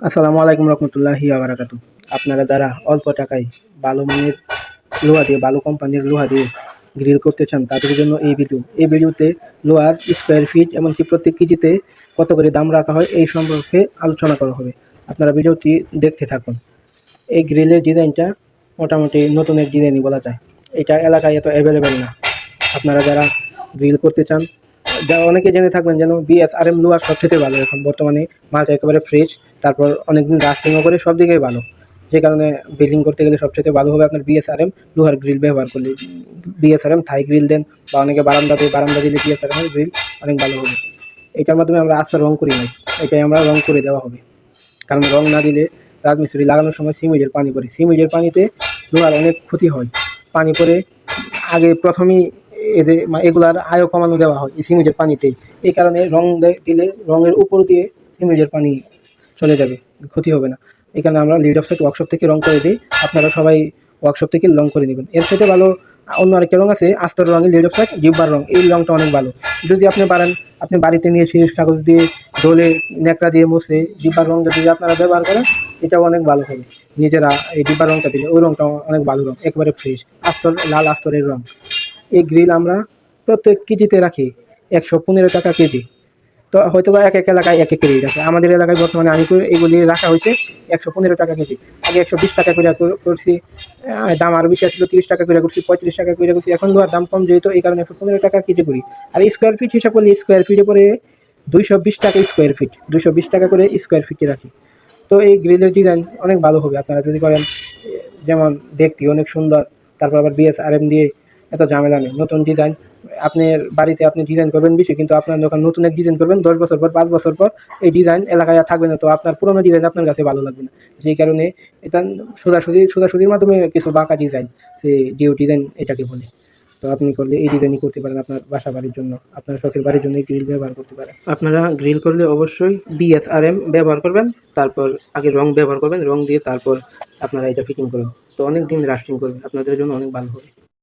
আসসালামু আলাইকুম রহমতুল্লাহি বারাকাতু। আপনারা যারা অল্প টাকায় ভালো মানের লোহা দিয়ে, ভালো কোম্পানির লোহা দিয়ে গ্রিল করতে চান তাদের জন্য এই ভিডিওতে লোহার স্কোয়ার ফিট এমনকি প্রত্যেক কেজিতে কত করে দাম রাখা হয় এই সম্পর্কে আলোচনা করা হবে। আপনারা ভিডিওটি দেখতে থাকুন। এই গ্রিলের ডিজাইনটা মোটামুটি নতুন এক ডিজাইনই বলা যায়। এটা এলাকায় এত অ্যাভেলেবেল না। আপনারা যারা গ্রিল করতে চান, যা অনেকে জেনে থাকবেন যেন বিএসআরএম লোহার সবথেকে ভালো এখন বর্তমানে, মালটা একেবারে ফ্রেশ, তারপর অনেকদিন লাস্টিংও করে, সব দিকেই ভালো। যে কারণে বিল্ডিং করতে গেলে সবচেয়ে ভালো হবে আপনার বিএসআরএম লোহার গ্রিল ব্যবহার করলে। বিএসআরএম থাই গ্রিল দেন বা অনেকে বারান্দা দিলে বিএসআরএম গ্রিল অনেক ভালো হবে। এটার মাধ্যমে আমরা আস্থা রং করি নাই, এটাই আমরা রং করে দেওয়া হবে। কারণ রং না দিলে রাজমিস্ত্রি লাগানোর সময় সিমেন্টের পানি পড়ে, সিমেন্টের পানিতে লোহার অনেক ক্ষতি হয়। পানি পড়ে আগে প্রথমেই এগুলার আয়ও কমানো দেওয়া হয় এই সিমেন্টের পানিতেই। এই কারণে রং দিলে রঙের উপর দিয়ে সিমেন্টের পানি চলে যাবে, ক্ষতি হবে না। এই কারণে আমরা লিড অফসাইড ওয়ার্কশপ থেকে রং করে দিই। আপনারা সবাই ওয়ার্কশপ থেকে রং করে নেবেন। এর সাথে ভালো অন্য আরেকটা রং আছে আস্তর রঙের লিড অফসাইড জিব্বার রং, এই রংটা অনেক ভালো। যদি আপনি পারেন, আপনি বাড়িতে নিয়ে সিরিজ কাগজ দিয়ে ডোলে ন্যাকড়া দিয়ে মুছে জিব্বার রংটা যদি আপনারা ব্যবহার করেন, এটাও অনেক ভালো হবে। নিজেরা এই জিব্বার রংটা দিলে ওই রংটা অনেক ভালো রং, একেবারে ফ্রেশ আস্তর, লাল আস্তরের রং। এই গ্রিল আমরা প্রত্যেক কেজিতে রাখি ১১৫ টাকা কেজি। তো হয়তো বা এক এক এলাকায় এক এক রেট আছে। আমাদের এলাকায় বর্তমানে আমি এগুলি রাখা হয়েছে ১১৫ টাকা কেজি। আগে ১২০ টাকা করে করছি, দাম আরও বেশি আসছিল, ৩০ টাকা করে করছি, ৩৫ টাকা করে করছি। এখন লোহার দাম কম যেহেতু, এই কারণে ১১৫ টাকা কেজি করি। আর স্কোয়ার ফিট হিসাব করলে স্কোয়ার ফিটে পরে ২২০ টাকা স্কোয়ার ফিট, ২২০ টাকা করে স্কোয়ার ফিটে রাখি। তো এই গ্রিলের ডিজাইন অনেক ভালো হবে আপনারা যদি করেন, যেমন দেখতে অনেক সুন্দর। তারপর আবার বিএসআরএম দিয়ে এত ঝামেলা নেই। নতুন ডিজাইন আপনার বাড়িতে আপনি ডিজাইন করবেন বেশি, কিন্তু আপনার যখন নতুন এক ডিজাইন করবেন ১০ বছর পর, ৫ বছর পর এই ডিজাইন এলাকায় আর থাকবে না, তো আপনার পুরোনো ডিজাইন আপনার কাছে ভালো লাগবে না। যেই কারণে এটা সোজাসুজির মাধ্যমে কিছু বাঁকা ডিজাইন, সেই ডিও ডিজাইন এটাকে বলে। তো আপনি করলে এই ডিজাইনই করতে পারেন আপনার বাসা বাড়ির জন্য, আপনার শখের বাড়ির জন্য এই গ্রিল ব্যবহার করতে পারেন। আপনারা গ্রিল করলে অবশ্যই বিএসআরএম ব্যবহার করবেন, তারপর আগে রং ব্যবহার করবেন, রং দিয়ে তারপর আপনারা এটা ফিটিং করবেন। তো অনেক দিন লাস্টিং করবে, আপনাদের জন্য অনেক ভালো হবে।